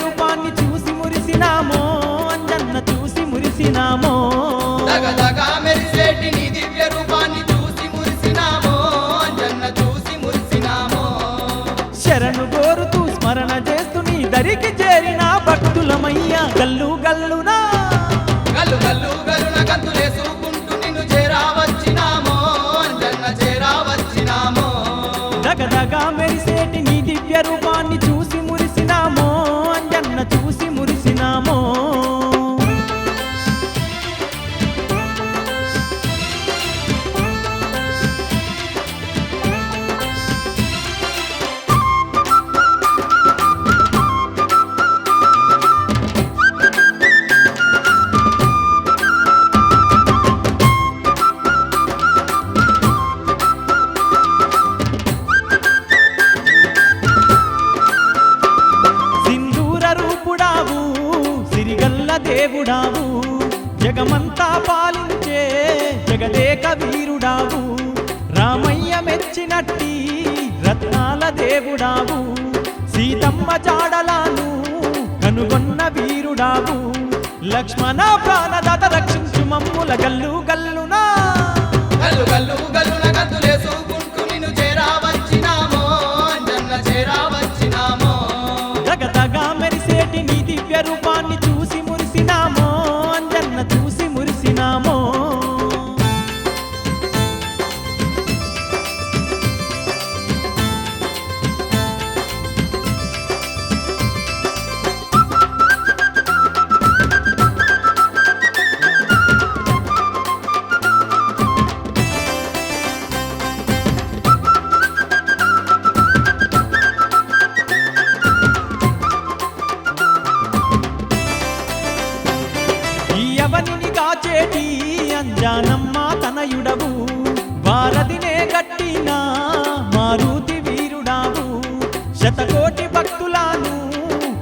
రూపాన్ని చూసి మురిసినామో అంజన్న చూసి మురిసినామో దగదగా మెరిసేటి నీ దివ్య రూపాన్ని చూసి మురిసినామో అంజన్న చూసి మురిసినామో శరణు కోరుతూ స్మరణ చేస్తూ నీ దరికి చేరిన భక్తులమయ్యా గల్లు గల్లునా గల్లు గల్లు గల్లున గంతులేసుకుంటూ నిన్ను చేరావచ్చినామో అంజన్న చేరావచ్చినామో దగదగా మెరిసేటి నీ దివ్య రూపాన్ని చూసి మురిసినామో అంజన్న చూసి మురిసినామో దేవుడావు జగమంతా పాలించే జగదేక వీరుడావు రామయ్య మెచ్చినట్టి రత్నాల దేవుడావు సీతమ్మ జాడలాను కనుగొన్న వీరుడావు లక్ష్మణ ప్రాణదాత రక్షించు మమ్ముల గల్లు గల్లునా గల్లు గల్లు గల్లున గంతులేసుకుంటూ నిన్ను చేరావచ్చినామో అంజన్న చేరావచ్చినామో దగదగా మెరిసేటి నీ దివ్య రూపాన్ని చూసి మురిసినామో అంజన్న చూసి మురిసినామో ఎవనిని కాచేటి అంజానమ్మ తనయుడవు వారధినే గట్టిన మారుతి వీరుడావు శతకోటి భక్తులను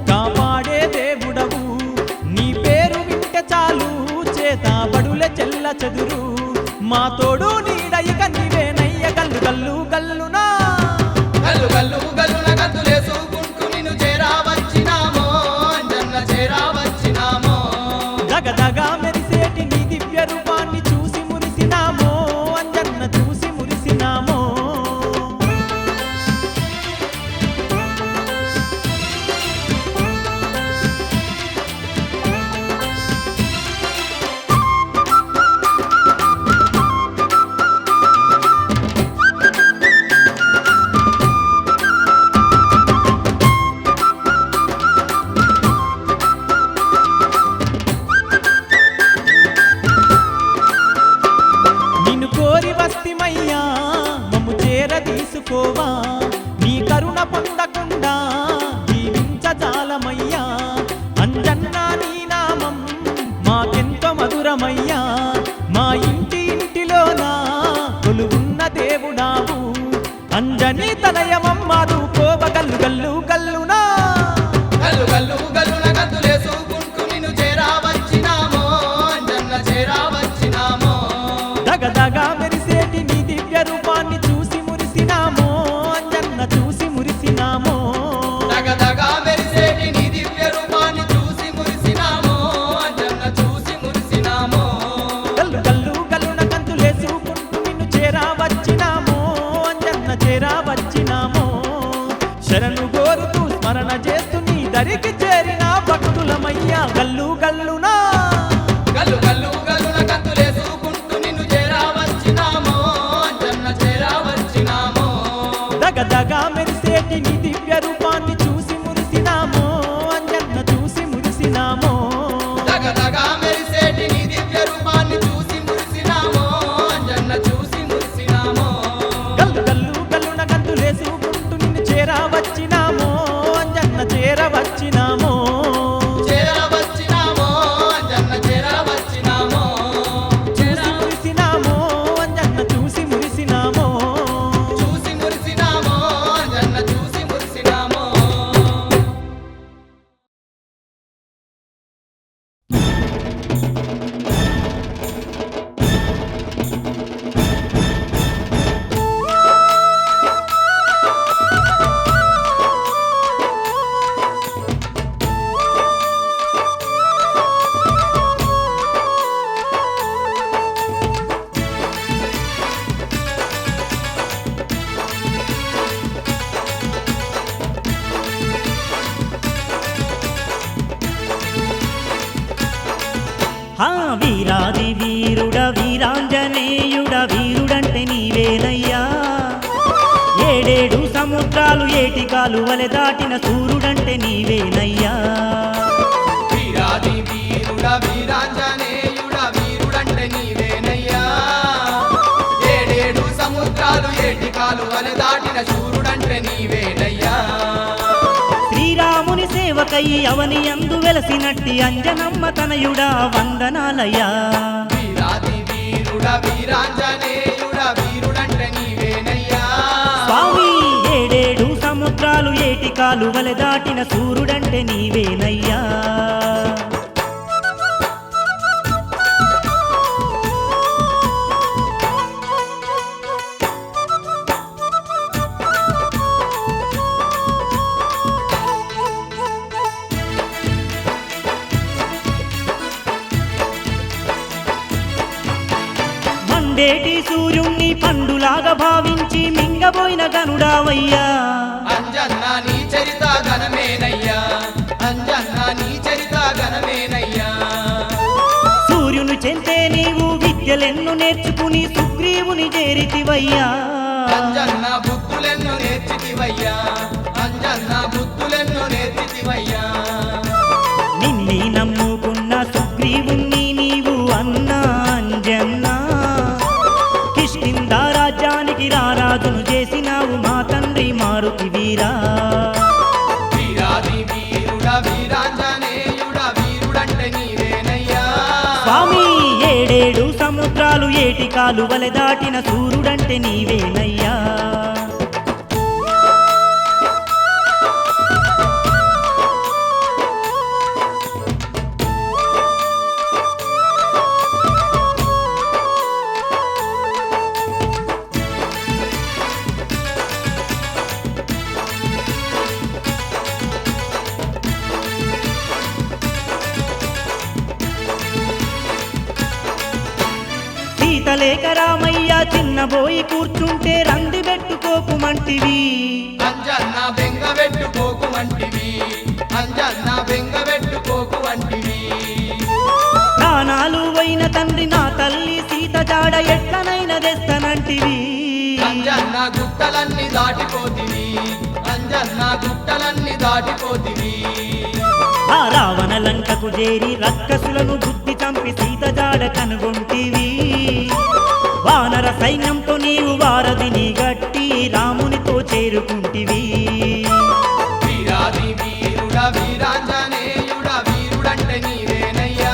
కాపాడే దేవుడవు నీ పేరు వింటే చాలు చేతాబడుల చెల్ల చెదురు మా తోడు నీడయిక నీవేనయ్య గల్లు గల్లు గల్లునా గల్లు గల్లు గల్లున గంతులేసుకుంటూ నిన్ను చేరావచ్చినామో అంజన్న చేరావచ్చినామో దగదగా మెరిసేటి నీ దివ్య రూపాన్ని చూసి మురిసినామో అంజన్న చూసి మురిసినామో నిన్ను కోరి వస్తిమయ్యా మమ్ము చేర తీసుకోవా నీ కరుణ పొందకుండా జీవించజాలమయ్యా అంజన్న నీ నామం మాకెంతో మధురమయ్యా మా ఇంటిలోనా కొలువున్న దేవుడావు అంజని తనయమమ్మదు కోవ గల్లు గల్లు గల్లునా గల్లు గల్లు గల్లున గంతులేసుకుంటూ నిన్ను చేరావచ్చినామో అంజన్న చేరావచ్చినామో దగదగా మెరిసేటి నీ దివ్య రూపాన్ని చూసి మురిసినామో అంజన్న చూసి మురిసినామో దగదగా మెరిసేటి నీ దివ్య రూపాన్ని చూసి మురిసినామో అంజన్న చూసి మురిసినామో గల్లు గల్లు గల్లున కంతులేసుకుంటూ నిన్ను చేరావచ్చినామో అంజన్న చేరావచ్చినామో శరణు కోరుతూ స్మరణ చేస్తూ నీ దరికి చేరిన భక్తులమయ్యా గల్లు గల్లునా గల్లు గల్లు గల్లున గంతులేసుకుంటూ నిన్ను చేరావచ్చినామో అంజన్న చేరావచ్చినామో దగదగా మెరిసేటి నీ దివ్య రూపాన్ని చూసి మురిసినామో అంజన్న చూసి మురిసినామో దగదగా మెరిసేటి నీ దివ్య రూపాన్ని చూసి మురిసినామో అంజన్న చూసి మురిసినామో గల్లు గల్లు గల్లున గంతులేసుకుంటూ నిన్ను చేరావచ్చినామో అంజన్న చేరవచ్చినామో చేరావచ్చినామో వీరాది వీరుడ వీరాంజనేయుడ వీరుడంటే నీవేనయ్యా ఏడేడు సముద్రాలు ఏటి కాలువలె దాటిన సూర్యుడంటే నీవేనయ్యా వీరాది వీరుడ వీరాంజనేయుడ వీరుడంటే నీవేనయ్యా ఏడేడు సముద్రాలు ఏటి కాలువలె దాటిన శూరుడంటే నీవేనయ్యా శ్రీరాముని సేవకై అవని యందు వెలసినట్టి అంజనమ్మ తనయుడా వందనాలయ్యా వీరాది వీరుడ వీరాంజనేయుడ వీరుడంటే నీవేనయ్యా స్వామి ఏడేడు సముద్రాలు ఏటి కాలువలె దాటిన సూర్యుడంటే నీవేనయ్యా మండేటి సూర్యుణ్ణి పండులాగా భావించి మింగబోయిన గనుడావయ్యా అంజన్న నీ చరిత ఘనమేనయ్యా అంజన్న నీ చరిత ఘనమేనయ్యా సూర్యుని చెంతే నీవు విద్యలెన్ను నేర్చుకుని సుగ్రీవుని చేరితివయ్యా అంజన్న బుద్ధులెన్నో నేర్చితివయ్యా అంజన్న బుద్ధులెన్నో నేర్చితివయ్యా నిన్ని నమ్ముకున్న సుగ్రీవుణ్ణి నీవు అన్నా అంజన్నా కిష్కింద రాజ్యానికి రారాజును చేసినావు మా తండ్రి మారుతి వీరా వీరాది వీరుడ వీరాంజనేయుడ వీరుడంటే నీవేనయ్యా స్వామి ఏడేడు సముద్రాలు ఏటి కాలువలె దాటిన సూర్యుడంటే నీవేనయ్యా సీతలేక రామయ్య చిన్నబోయి కూర్చుంటే రంది పెట్టుకోకుమంటివి అంజన్న బెంగ పెట్టుకోకుమంటివి అంజన్న బెంగ పెట్టుకోకుమంటివి ప్రాణాలు పోయిన తండ్రి నా తల్లి సీత జాడ ఎట్లనైనా తెస్తనంటివి అంజన్న గుట్టలన్నీ దాటిపోతివి అంజన్న గుట్టలన్నీ దాటిపోతివి ఆ రావణ లంకకు చేరి రక్కసులను బుద్ధి చంపి సీత జాడ కనుగొంటివి వానర సైన్యంతో నీవు వారధిని గట్టి రామునితో చేరుకుంటివి వీరాది వీరుడ వీరాంజనేయుడ వీరుడంటే నీవేనయ్యా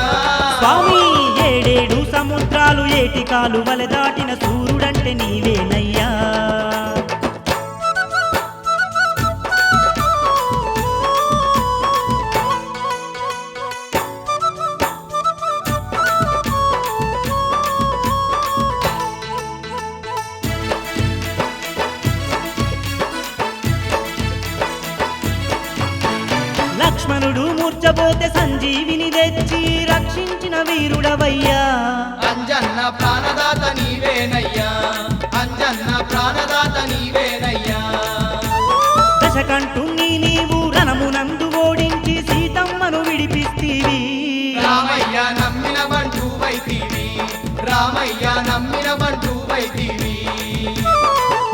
స్వామి ఏడేడు సముద్రాలు ఏటి కాలువలె దాటిన సూర్యుడంటే నీవేనయ్యా లక్ష్మణుడు మూర్చబోతే సంజీవిని తెచ్చి రక్షించిన వీరుడవయ్యా అంజన్న ప్రాణదాత నీవేనయ్యా అంజన్న ప్రాణదాత నీవేనయ్యా దశకంఠుణ్ణి నీవు రణమునందు ఓడించి సీతమ్మను విడిపిస్తీవి రామయ్య నమ్మిన బంటు వైతీవి రామయ్య నమ్మిన బంటు వైతీవి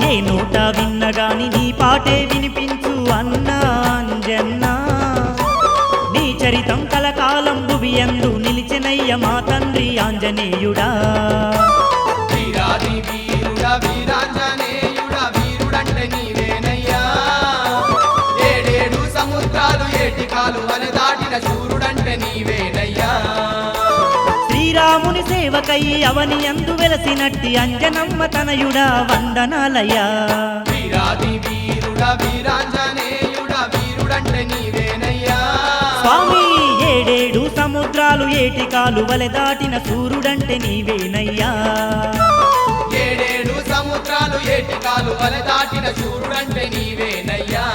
ఏ నోట విన్నగాని నీ పాటే వినిపించు అన్నా అంజన్నా నీ చరితం కలకాలం భువియందు నిలిచెనయ్య మా తండ్రి ఆంజనేయుడా వీరాది వీరుడ వీరాంజనేయుడ వీరుడంటే నీవేనయ్యా ఏడేడు సముద్రాలు ఏటి కాలువలె దాటిన శూరుడంటే నీవేనయ్యా శ్రీరాముని సేవకై అవని యందు వెలసినట్టి అంజనమ్మ తనయుడా వందనాలయ్యా వీరాది వీరుడ వీరాంజనేయుడ వీరుడంటే నీవేనయ్యా స్వామి ఏడేడు సముద్రాలు ఏటి కాలువలె దాటిన సూర్యుడంటే నీవేనయ్యా ఏడేడు సముద్రాలు ఏటి కాలువలె దాటిన శూరుడంటే నీవేనయ్యా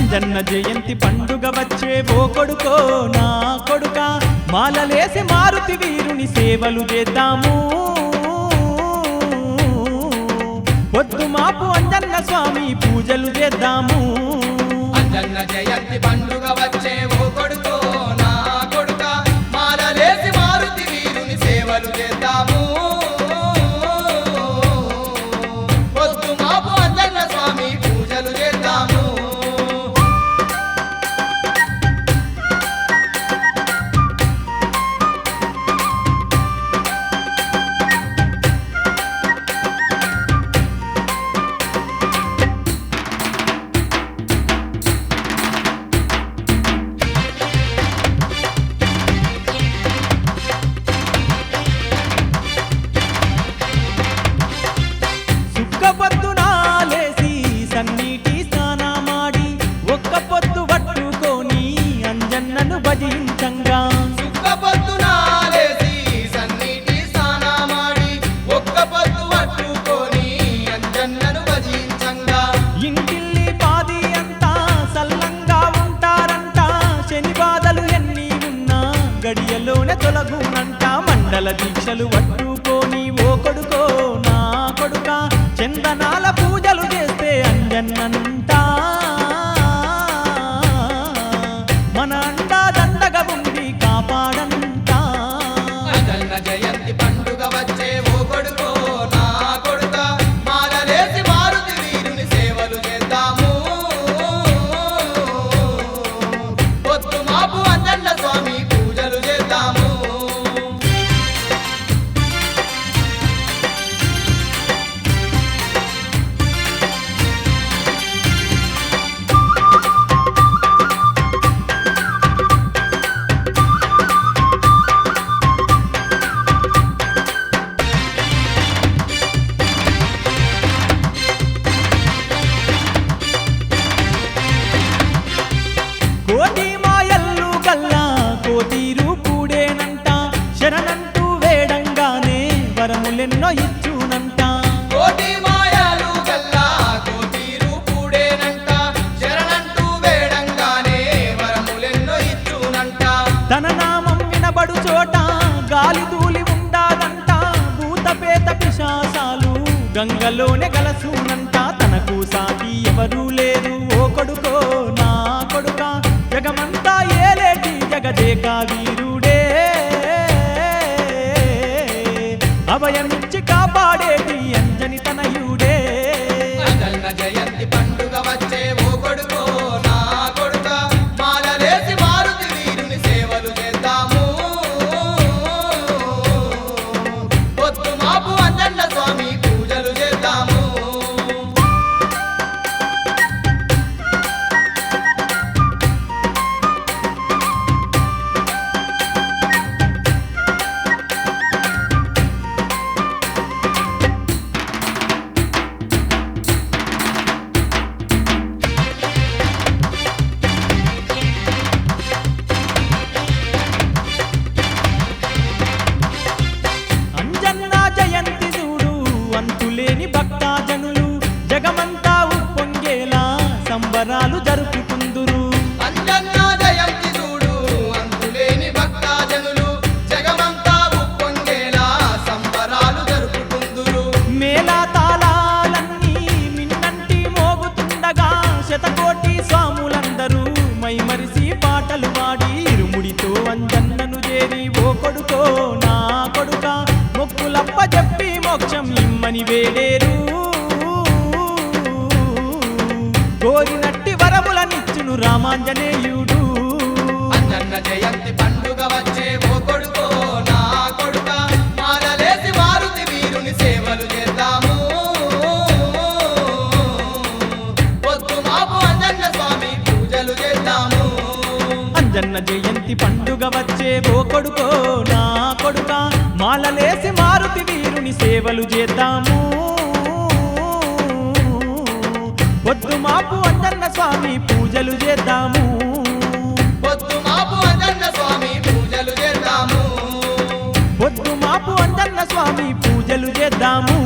అంజన్న జయంతి పండుగ వచ్చే ఓ కొడుకో నా కొడుక మాలలేసి మారుతి వీరుని సేవలు చేద్దాము పొద్దు మాపు అంజన్న స్వామి పూజలు చేద్దాము అంజన్న జయంతి పండుగ వచ్చే ఓ కొడుకో నా కొడుక మాలలేసి మారుతి వీరుని సేవలు చేద్దాము పొద్దు మాపు అంజన్న స్వామి పూజలు చేద్దాము పొద్దున లేసి సన్నీటి స్నానమాడి ఒక్క పొద్దు పట్టుకొని అంజన్నను భజించంగా సుక్క పొద్దున లేసి సన్నీటి స్నానమాడి ఒక్క పొద్దు పట్టుకొని అంజన్నను భజించంగా ఇంటిల్లి పాది అంతా సల్లంగా ఉంటారంట శని బాధలు ఎన్ని ఉన్నా గడియలోనే తొలగునంట మండల దీక్షలు పట్టుకొని ఓ కొడుకో నా కొడుక చందనాల పూజలు చేస్తే అంజన్నంట మన అండా దండగా ఉండి కాపాడంట అంజన్న జయంతి పండుగ వచ్చే ఓ కొడుకో నా కొడుక మాలలేసి మారుతి వీరుని సేవలు చేద్దాము పొద్దు మాపు అంజన్న స్వామి పూజలు చేద్దాము కోటి మాయల్లు గల్లా కోతీరు పూడేనంట శరణంటూ వేడంగానే వరములెన్నో ఇచ్చునంట కోటి మాయలు గల్లా కోతీరు పూడేనంట శరణంటూ వేడంగానే వరములెన్నో ఇచ్చునంట తన నామం వినబడు చోట గాలి ధూళి ఉండాదంట భూతపేత పిశాసాలు గంగలోనే కలసునంట తనకు సాటి ఎవరూ లేరు ఓ కొడుకో నా కొడుక జగమంతా ఏలేటి జగదేక వీరుడే అభయమిచ్చి కాపాడేటి అంజని తనయుడే అంజన్న జయంతి పండుగ వచ్చే ఓ కొడుకో నా కొడుక మాలలేసి మారుతి వీరుని సేవలు చేద్దాము పొద్దు మాపు అంజన్న స్వామి పూజలు చేద్దాము అంజన్న జయంతి చూడు అంతులేని భక్తజనులు జగమంతా ఉప్పొంగేలా సంబరాలు జరుపుకుందురు అంజన్న జయంతి చూడు అంతులేని భక్తజనులు జగమంతా ఉప్పొంగేలా సంబరాలు జరుపుకుందురు మేళా తాళాలన్నీ మిన్నంటి మోగుతుండగా శతకోటి స్వాములందరూ మైమరిసి పాటలు పాడి ఇరుముడితో అంజన్నను చేరి ఓ కొడుకో నా కొడుక మొక్కులప్ప చెప్పి మోక్షం ఇమ్మని వేడేరు కోరినట్టి వరములనిచ్చును రామాంజనేయుడు అంజన్న జయంతి పండుగ వచ్చే ఓ కొడుకో నా కొడుక మాలలేసి మారుతి వీరుని సేవలు చేద్దాము పొద్దు మాపు అంజన్న స్వామి పూజలు చేద్దాము అంజన్న జయంతి పండుగ వచ్చే ఓ కొడుకో నా కొడుక మాలలేసి మారుతి వీరుని సేవలు చేద్దాము పొద్దు మాపు అంజన్న స్వామి పూజలు చేద్దాము పొద్దు మాపు అంజన్న స్వామి పూజలు చేద్దాము పొద్దు మాపు అంజన్న స్వామి పూజలు చేద్దాము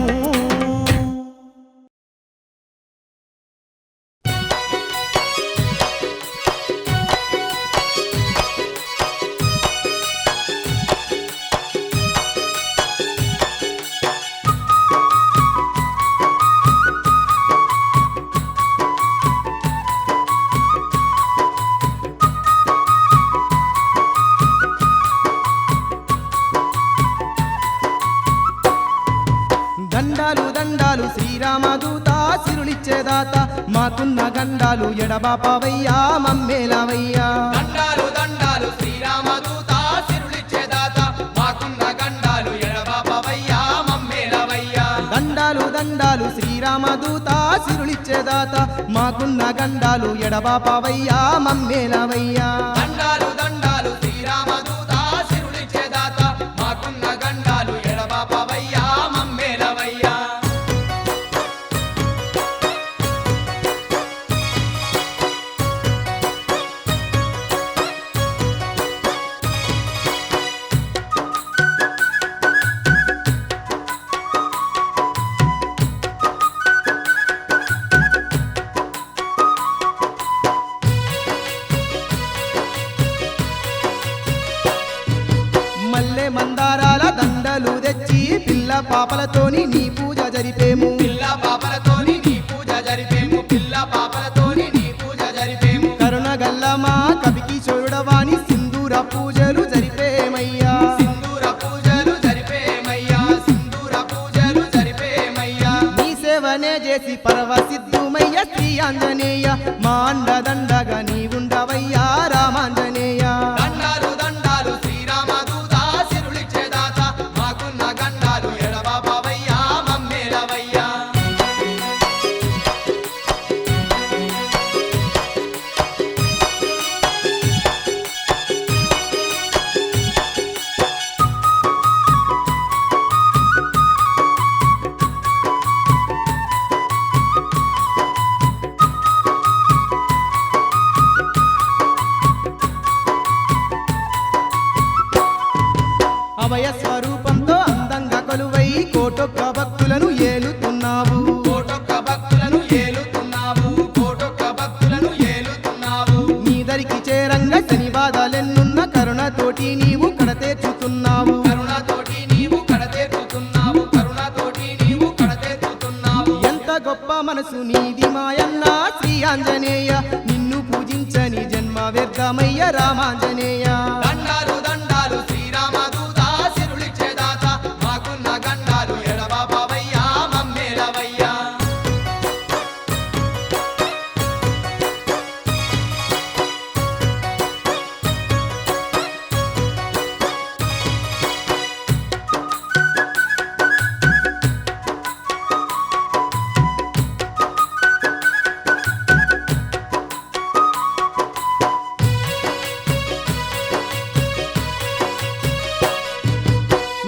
దండాలు శ్రీరామదూత సిరులిచ్చేదాత మాకున్న గండాలు ఎడబాపవయ్యా మమ్మేలవయ్యా దండాలు దండాలు శ్రీరామదూత సిరులిచ్చేదాత మాకున్న గండాలు ఎడబాపవయ్యా మమ్మేలవయ్యా దండాలు దండాలు శ్రీరామదూత సిరులిచ్చేదాత మాకున్న గండాలు ఎడబాపవయ్యా మమ్మేలవయ్యా దండాలు దండాలు శ్రీరామదూత సిరులిచ్చేదాత మాకున్న గండాలు ఎడబాపవయ్యా మమ్మేలవయ్యా మల్లె మందారాల దండలు తెచ్చి పిల్ల పాపలతోని నీ పూజ జరిపేము పిల్ల పాపలతోని నీ పూజ జరిపేము పిల్ల పాపలతోని నీ పూజ జరిపేము కరుణగల్ల మా కవికి చోరుడవాణి సింధూర పూజలు జరిపేమయ్యా సింధూర పూజలు జరిపేమయ్యా సింధూర పూజలు జరిపేమయ్యా నీ సేవనే చేసి పరవసిద్ధుమయ్య శ్రీ ఆంజనేయ మా అండదండగా నీ ఉండవయ్యా రామాంజనేయ దండాలు దండాలు శ్రీరామదూత సిరులిచ్చేదాత మాకున్న గండాలు ఎడబాపవయ్యా మమ్మేలవయ్యా అభయ స్వరూపంతో అందంగా కొలువై కోటొక్క భక్తులను ఏలుతున్నావు కోటొక్క భక్తులను ఏలుతున్నావు కోటొక్క భక్తులను ఏలుతున్నావు నీ దరికి చేరంగా శని బాధలెన్నున్న కరుణతోటి నీవు కడతేర్చుతున్నావు కరుణతోటి నీవు కడతేర్చుతున్నావు కరుణతోటి నీవు కడతేర్చుతున్నావు ఎంత గొప్ప మనసు నీది మాయన్న శ్రీ ఆంజనేయ నిన్ను పూజించని జన్మ వ్యర్థమయ్య రామాంజనేయ దండాలు దండాలు శ్రీరామదూత సిరులిచ్చేదాత మాకున్న గండాలు ఎడబాపవయ్యా మమ్మేలవయ్యా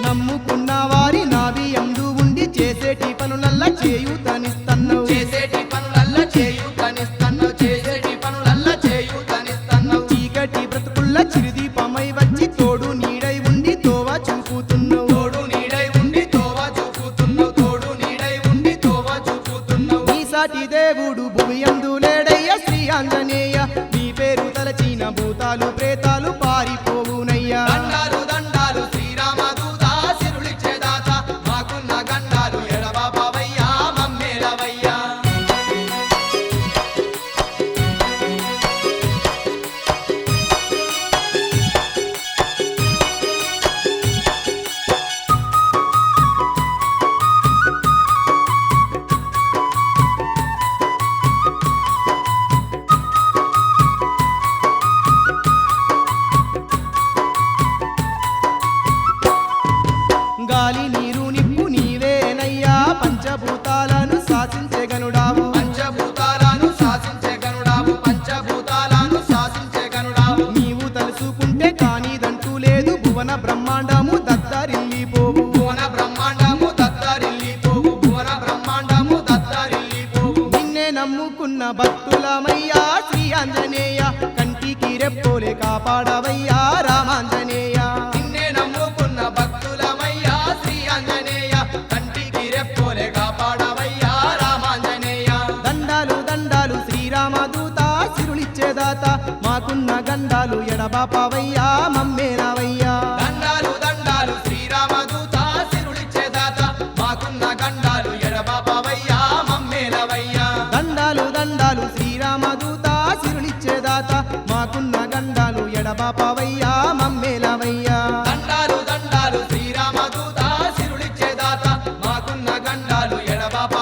నమ్ముకున్న వారి నావి ఎందు ఉండి చేసేటి పనులల్లా చేయూతనిస్తన్నావు చేసేటి పనులల్ల చేయూతనిస్తన్నావు చేసేటి పనులల్ల చేయూతనిస్తన్నావు చీకటి బ్రతుకుల్ల చిరుదీపమై వచ్చి తోడు నీడై ఉండి తోవ చూపుతున్నావు తోడు నీడై ఉండి తోవ చూపుతున్నావు తోడు నీడై ఉండి తోవ చూపుతున్నావు నీ సాటి దేవుడు భూమి యందు లేడయ్య శ్రీ ఆంజనేయ నీ పేరు తలచిన భూతాలు ప్రేతాలు పారిపోవునయ్యా దండాలు దండాలు శ్రీరామదూత సిరులిచ్చేదాత మాకున్న గండాలు ఎడబాపవయ్యా మమ్మేలవయ్యా గాలి నీరు నిప్పు నీవేనయ్యా పంచభూతాలను శాసించే గనుడావు పంచభూతాలను శాసించే గనుడావు పంచభూతాలను శాసించే గనుడావు నీవు తలుసుకుంటే కానిదంటూ లేదు భువన బ్రహ్మాండము దత్తరిల్లిపోవు భువన బ్రహ్మాండము దత్తరిల్లిపోవు భువన బ్రహ్మాండము దత్తరిల్లిపోవు నిన్నే నమ్ముకున్న భక్తులమయ్యా శ్రీ ఆంజనేయ కంటికి రెప్పోలే కాపాడవయ్యా రామాంజనేయ నిన్నే నమ్ముకున్న భక్తులమయ్యా శ్రీ ఆంజనేయ కంటికి రెప్పోలే కాపాడవయ్యా రామాంజనేయ దండాలు దండాలు శ్రీరామదూత సిరులిచ్చేదాత మాకున్న గండాలు ఎడబాపవయ్యా మమ్మేలవయ్యా దండాలు దండాలు శ్రీరామదూత సిరులిచ్చేదాత మాకున్న గండాలు ఎడబాపవయ్యా మమ్మేలవయ్యా దండాలు దండాలు శ్రీరామదూత సిరులిచ్చేదాత మాకున్న గండాలు ఎడబాపవయ్యా మమ్మేలవయ్యా దండాలు దండాలు శ్రీరామదూత సిరులిచ్చేదాత మాకున్న గండాలు ఎడబాప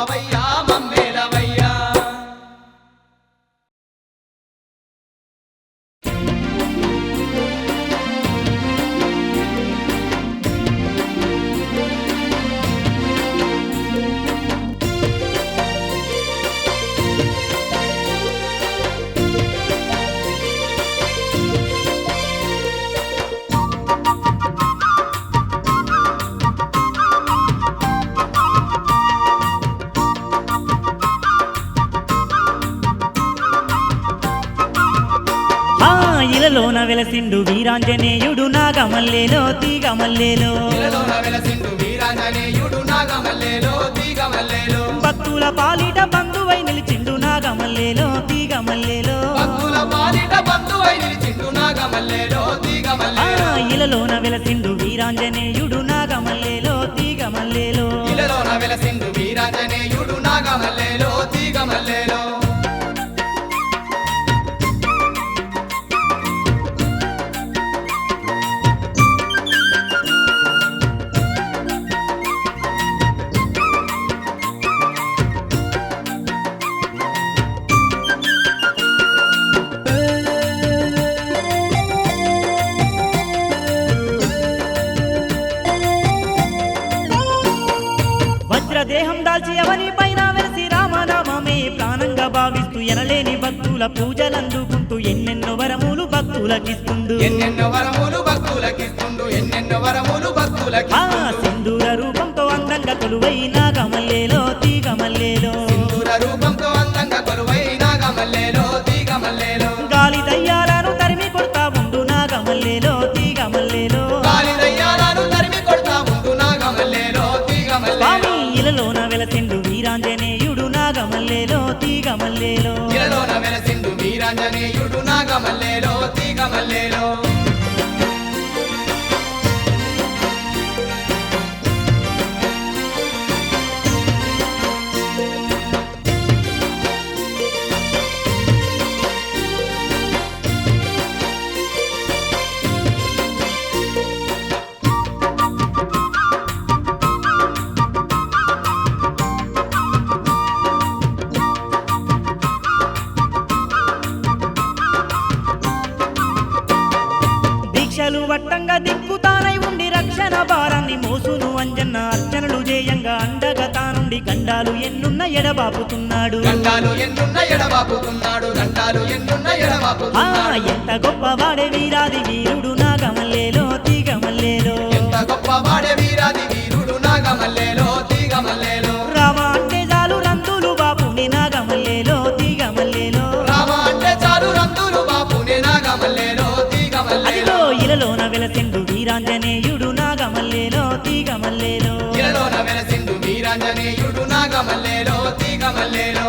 ఇలలోన వెలసిండు వీరాంజనేయుడు నాగమల్లేలో తీగమల్లేలో ఇలలోన వెలసిండు వీరాంజనేయుడు నాగమల్లేలో తీగమల్లేలో భక్తుల పాలిట బంధువై నిలిచిండు నాగమల్లేలో తీగమల్లేలో భక్తుల పాలిట బంధువై నిలిచిండు నాగమల్లేలో తీగమల్లేలో ఇలలోన వెలసిండు వీరాంజనేయుడు నాగమల్లేలో తీగమల్లేలో ఇలలోన వెలసిండు వీరాంజనేయుడు నాగమల్లేలో తీగమల్లేలో వజ్రదేహం దాల్చి ఎవరి పైన వెలసి రామనామమే ప్రాణంగా భావిస్తూ ఎనలేని భక్తుల పూజలందుకుంటూ ఎన్నెన్నో వరములు భక్తులకిస్తుండు ఎన్నెన్నో వరములు భక్తులకిస్తుండు ఎన్నెన్నో వరములు భక్తులకిస్తుండు సింధూర రూపంతో అందంగా కొలువై నాగమల్లేలో తీగమల్లేలో సింధూర రూపంతో అందంగా కొలువై నాగమల్లేలో తీగమల్లేలో గాలి దయ్యాలను తరిమి కొడతా ఉండు నాగమల్లేలో తీగమల్లేలో గాలి దయ్యాలను తరిమి కొడతా ఉండు నాగమల్లేలో తీగమల్లేలో స్వామి ఇలలోన వెలసిండు వీరాంజనేయుడు నాగమల్లేలో తీగమల్లేలో ఇలలోన వెలసిండు వీరాంజనేయుడు నాగమల్లేలో తీగమల్లేలో దీక్షలు వట్టంగా దిక్కుతానై ఉండి రక్షణ భారాన్ని మోసును అంజన్న అర్చనలు చేయంగా అండగా తానుండి గండాలు ఎన్నున్న ఎడబాపుతున్నాడు గండాలు ఎన్నున్న ఎడబాపుతున్నాడు గండాలు ఎన్నున్న ఎడబాపుతున్నాడు ఎంత గొప్పవాడే వీరాది వీరుడు నాగమల్లేలో తీగమల్లేలో ఎంత గొప్పవాడే వీరాది వీరుడు నాగమల్లేలో తీగమల్లేలో రామ అంటే చాలు రందులు బాపుని నాగమల్లేలో తీగమల్లేలో రామ అంటే చాలు రందులు బాపునే నాగమల్లేలో తీగమల్లేలో అదిగో ఇలలోన వెలసిండు వీరాంజనేయుడు నాగమల్లేలో తీగమల్లేలో ఇలలోన వెలసిండు వీరాంజనేయుడు నాగమల్లేలో తీగమల్లేలో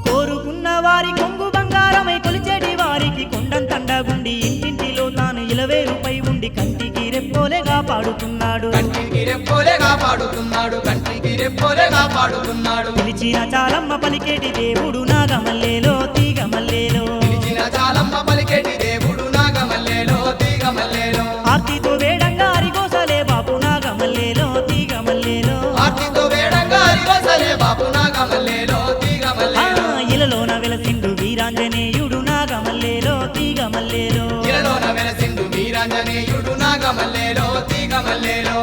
కోరుకున్న వారి కొంగు బంగారమై కొలిచేటి వారికి కొండంతండగుండి ఇంటింటిలో తాను ఇలవేరుపై ఉండి కంటికి రెప్పోలేగా పాడుతున్నాడు కంటికి రెప్పోలేగా పాడుతున్నాడు కంటికి రెప్పోలేగా పాడుతున్నాడు పిలిచిన చాలమ్మ పలికేటి దేవుడు నాగమల్లేలో తీగమల్లేలో పిలిచిన చాలమ్మ పలికేటి దేవుడు నాగమల్లేలో తీగమల్లేలో ఆర్తితో వేడంగా అరిగోసలే బాపు నాగమల్లేలో తీగమల్లేలో ఆర్తితో వేడంగా అరివసలే బాపు నాగమల్లేలో తీగమల్లేలో ఇలలోన వెలసిండు వీరాంజనేయుడు నాగమల్లేలో తీగమల్లేలో ఇలలోన వెలసిండు వీరాంజనేయుడు నాగమల్లేలో తీగమల్లేలో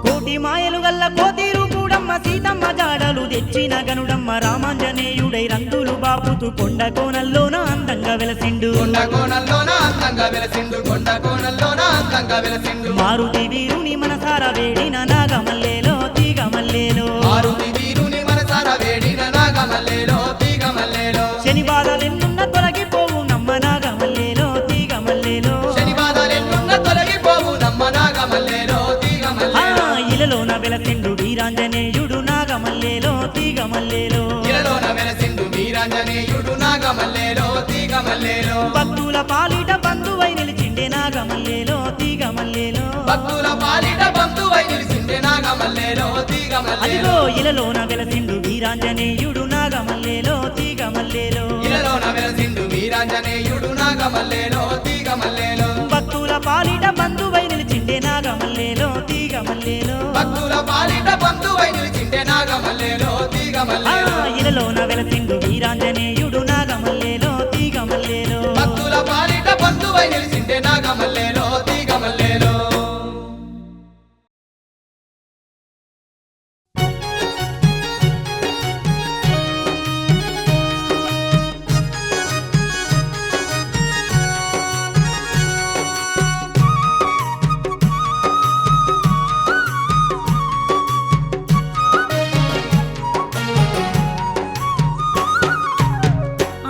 కోటి మాయలు గల్ల కోతిరు కూడమ్మ సీతమ్మ జాడలు తెచ్చిన గనుడమ్మ రామాంజనేయుడై రంగులు బాపుతూ కొండ కోనల్లోన అందంగా వెలసిండు కొండ కోణంలోన అందంగా వెలసిండు కొండ కోణంలోన అందంగా వెలసిండు మారుతి వీరుని మనసారా వేడిన నాగమల్లేలో తీగమల్లేలో మారుతి వీరుని మనసార వేడిన నాగమల్లేలో తీగమల్లేలో శని బాధలెన్నున్న తొలగిపోవు నమ్మ నాగమల్లేలో తీగమల్లేలో శని బాధలెన్నున్న తొలగిపోవు నమ్మ నాగమల్లేలో తీగమల్లేలో ఇలలోన వెలసిండు వీరాంజనేయుడు నాగమల్లేలో తీగమల్లేలో ఇలలోన వెలసిండు వీరాంజనేయుడు నాగమల్లేలో తీగమల్లేలో భక్తుల పాలిట బంధువై నిలిచిండే నాగమల్లేలో తీగమల్లేలో భక్తుల పాలిట బంధువై నిలిచిండే నాగమల్లేలో తీగమల్లేలో అదిగో ఇలలోన వెలసిండు వీరాంజనేయుడు నాగమల్లేలో తీగమల్లేలో ఇలలోన వెలసిండు వీరాంజనేయుడు నాగమల్లేలో తీగమల్లేలో భక్తుల పాలిట బంధువై నిలిచిండే నాగమల్లేలో తీగమల్లేలో భక్తుల పాలిట బంధువై నిలిచిండే నాగమల్లేలో తీగమల్లేలో ఇలలోన వెలసిండు వీరాంజనేయుడు నాగమల్లేలో తీగమల్లేలో భక్తుల పాలిట బంధువై నిలిచిండే నాగమల్లేలో తీగమల్లేలో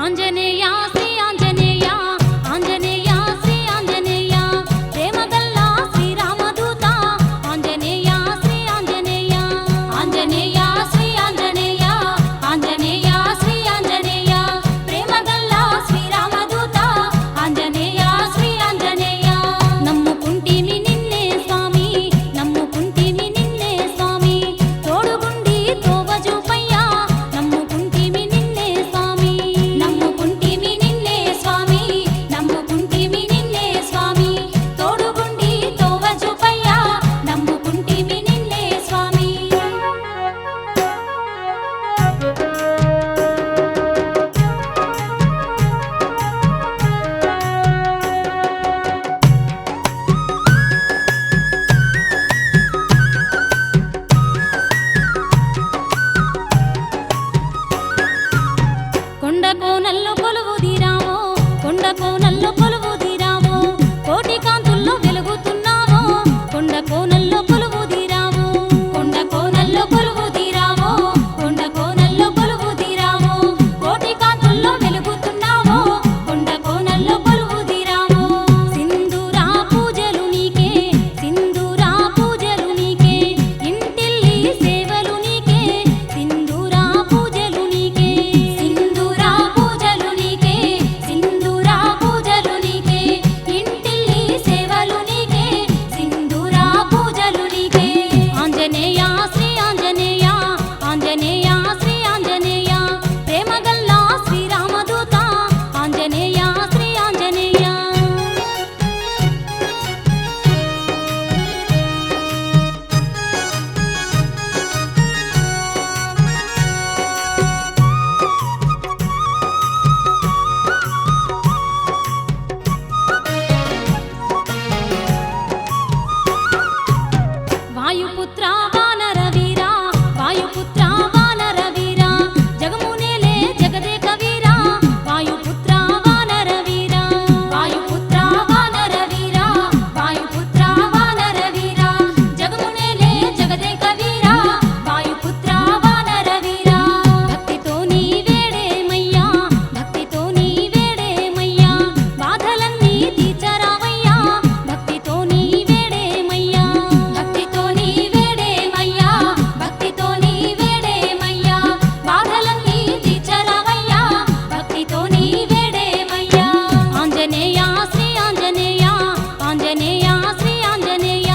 ఆంజనేయ శ్రీ ఆంజనేయ ఆంజనేయ శ్రీ ఆంజనేయ ప్రేమగల్ల శ్రీరామదూత ఆంజనేయ శ్రీ ఆంజనేయ ఆంజనేయ శ్రీ ఆంజనేయ ఆంజనేయ శ్రీ ఆంజనేయ ప్రేమగల్ల శ్రీరామదూత ఆంజనేయ శ్రీ ఆంజనేయ నమ్ముకుంటిమి నిన్నే స్వామి నమ్ముకుంటిమి నిన్నే స్వామి తోడుగుండి తోవజూపయ్యా నమ్ముకుంటిమి నిన్నే స్వామి నమ్ముకుంటిమి నిన్నే స్వామి నమ్ముకుంటిమి నిన్నే స్వామి తోడుగుండి తోవజూపయ్యా నమ్ముకుంటిమి నిన్నే స్వామి కొండ కోనల్లో కొలువుదీరావో కొండ కోనల్లో కొలువుదీరావో కోటి కాంతుల్లో వెలుగుతున్నావో కొండ కోనల్లో కొలువుదీరావో కొండ కోనల్లో కొలువుదీరావో కొండ కోనల్లో కొలువుదీరావో కోటి కాంతుల్లో వెలుగుతున్నావో కొండ కోనల్లో కొలువుదీరావో సింధూరా పూజలు నీకే సింధూరా పూజలు నీకే ఇంటిల్లి సేవలు నీకే సింధూరా పూజలు నీకే సింధూరా పూజలు నీకే సింధూరా పూజలు నీకే ఇంటిల్లి సేవలు నీకే సింధూరా పూజలు నీకే ఆంజనేయ శ్రీ ఆంజనేయ ఆంజనేయ శ్రీ ఆంజనేయ ప్రేమగల్ల శ్రీరామదూత ఆంజనేయ శ్రీ ఆంజనేయ వాయుపుత్ర వానర వీరా వాయుపుత్ర వానర వీరా జగమునేలే జగదేక వీరా వాయుపుత్ర వానర వీరా వాయుపుత్ర వానర వీరా వాయుపుత్ర వానర వీరా జగమునేలే జగదేక వీరా వాయుపుత్ర వానర వీరా భక్తితో నీ వేడేమయ్యా భక్తితో నీ వేడేమయ్యా బాధలన్నీ తీర్చరావయ్యా భక్తితో నీ వేడేమయ్యా భక్తితో నీ వేడేమయ్యా భక్తితో నీ వేడేమయ్యా బాధలన్నీ తీర్చరావయ్యా భక్తితో నీ వేడేమయ్యా ఆంజనేయ శ్రీ ఆంజనేయ ఆంజనేయ శ్రీ ఆంజనేయ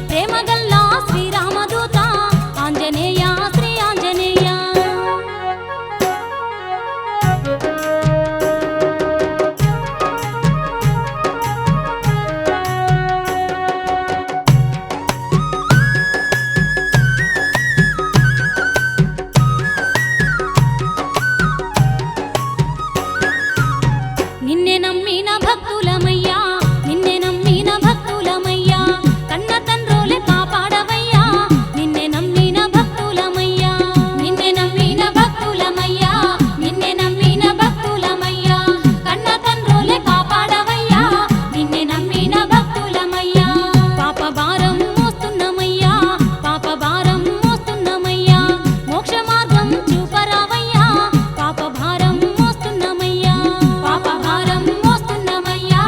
ప్రేమగల్ల శ్రీరామదూత ఆంజనేయ శ్రీ ఆంజనేయ నిన్నే నమ్మిన భక్తులమయ్యా నిన్నే నమ్మిన భక్తులమయ్యా కన్న తండ్రోలే కాపాడవయ్యా నిన్నే నమ్మిన భక్తులమయ్యా నిన్నే నమ్మిన భక్తులమయ్యా నిన్నే నమ్మిన భక్తులమయ్యా కన్న తండ్రోలే కాపాడవయ్యా నిన్నే నమ్మిన భక్తులమయ్యా పాప భారం మోస్తున్నమయ్యా పాప భారం మోస్తున్నమయ్యా మోక్ష మార్గం చూపరావయ్యా పాప భారం మోస్తున్నమయ్యా పాప భారం మోస్తున్నమయ్యా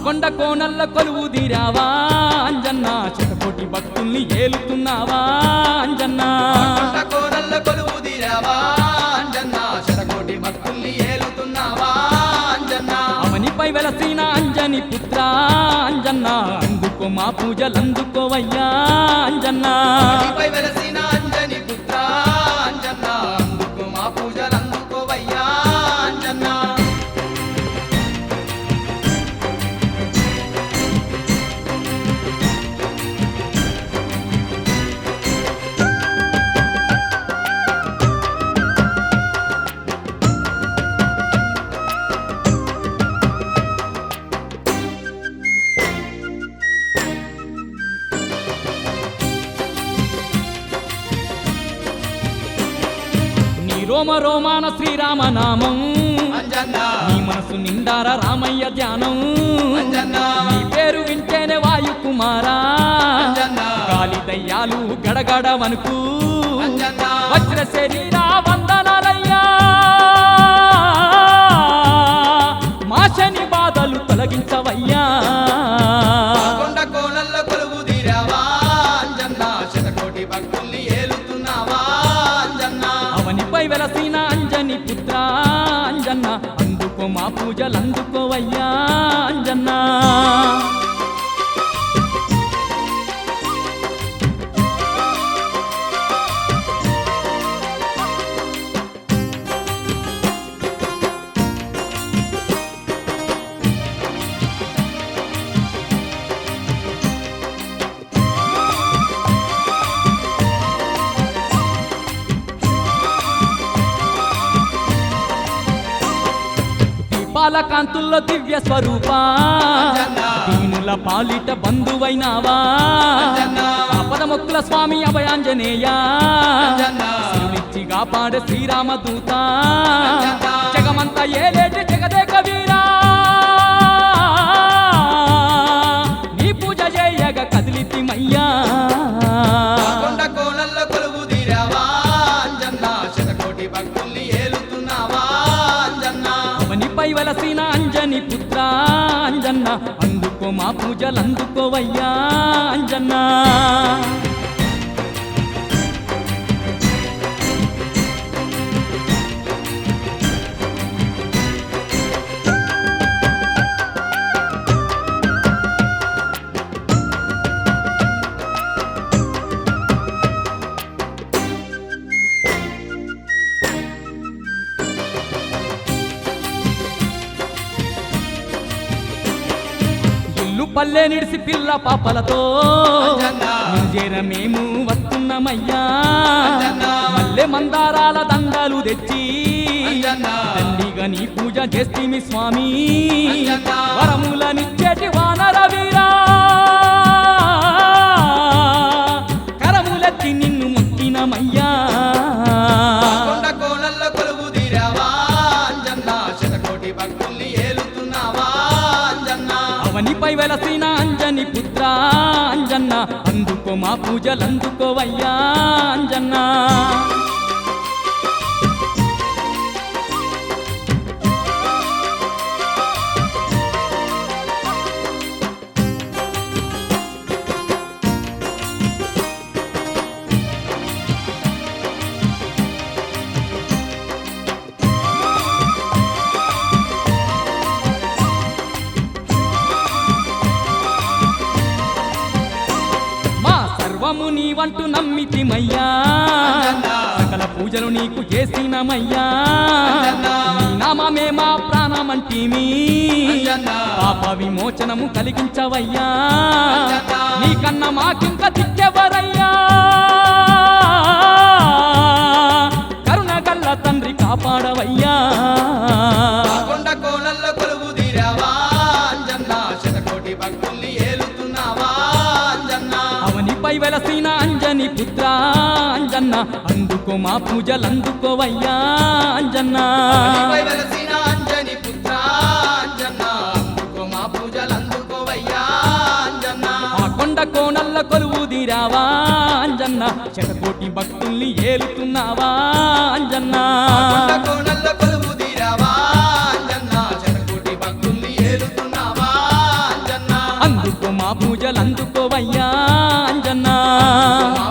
కొండ కోనల్ల కొలువు తీరావా అంజన్న శతకోటి భక్తుల్ని ఏలుతున్నావా అంజన్న కొండ కోనల్ల కొలువు తీరావా అంజన్న శతకోటి భక్తుల్ని ఏలుతున్నావా అంజన్న అవనిపై వెలసిన అంజని పుత్ర అంజన్న అందుకో మా పూజలందుకోవయ్యా అంజన్న నీపై వెలసిన అంజని పుత్ర అంజన్న అందుకో మా పూజలందుకోవయ్యా అంజన్న రోమ రోమాన శ్రీరామనామం అంజన్న నీ మనసు నిండార రామయ్య ధ్యానం అంజన్న నీ పేరు వింటేనే వాయుకుమారా అంజన్న గాలి దయ్యాలు గడగడ వనుకు అంజన్న వజ్ర శరీరా వందనాలయ్యా మా శని బాధలు తొలగించవయ్యా కొండ కోనల్ల కొలువు తీరావా అంజన్న శతకోటి భక్తుల్ని ఏలుతున్నావా అంజన్న అవనిపై వెలసిన అంజని పుత్ర అంజన్న అందుకో మా పూజలందుకోవయ్యా అంజన్న పాలకాంతుల్లో దివ్య స్వరూప దీనుల పాలిట బంధువైనావా పదమొక్కుల స్వామి అభయాంజనేయ శివునిచ్చి కాపాడే శ్రీరామదూత జగమంతా ఏలేటి జగదేక వీరా నీ పూజ చేయగ కదిలితిమయ్యా కొండ కోనల్ల కొలువు తీరావా అంజన్న శతకోటి భక్తుల్ని ఏలుతున్నావా అంజన్న అవనిపై వెలసిన అంజని పుత్ర అంజన్న అందుకో మా పూజలందుకోవయ్యా అంజన్న పల్లె నిడిసి పిల్ల పాపలతో మేము వస్తున్నామయ్యా మల్లె మందారాల దండాలు తెచ్చి తండ్రిగా నీ పూజ చేస్తేమి స్వామి వరములనిచ్చేటి వానర వీరా కరములెత్తి నిన్ను మొక్కినమయ్యా కొండ కోనల్ల కొలువు తీరావా అంజన్న శతకోటి భక్తుల్ని ఏలుతున్నావా అంజన్న అవనిపై వెలసిన అంజని పుత్ర అంజన్న అందుకో మా పూజలందుకోవయ్యా అంజన్న నీవంటూ నమ్మితిమయ్యా సకల పూజలు నీకు చేసినమయ్యా నీ నామమే మా ప్రాణమంటిమి పాప విమోచనము కలిగించవయ్యా నీకన్నా మాకింక దిక్కెవరయ్యా కరుణగల్ల తండ్రి కాపాడవయ్యా కొండ కోనల్ల కొలువు తీరావా అంజన్న శతకోటి భక్తుల్ని ఏలుతున్నావా అంజన్న అవనిపై వెలసిన అంజని పుత్ర అంజన్న అందుకో మా పూజలందుకోవయ్యా అంజన్న నీపై వెలసిన అంజని పుత్ర అంజన్న అందుకో మా పూజలందుకోవయ్యా అంజన్న ఆ కొండ కోనల్ల కొలువు తీరావా అంజన్న శతకోటి భక్తుల్ని ఏలుతున్నావా అంజన్న కొండ కోనల్ల కొలువు తీరావా అంజన్న శతకోటి భక్తుల్ని ఏలుతున్నావా పూజలందుకోవయ్యా అంజన్నా మా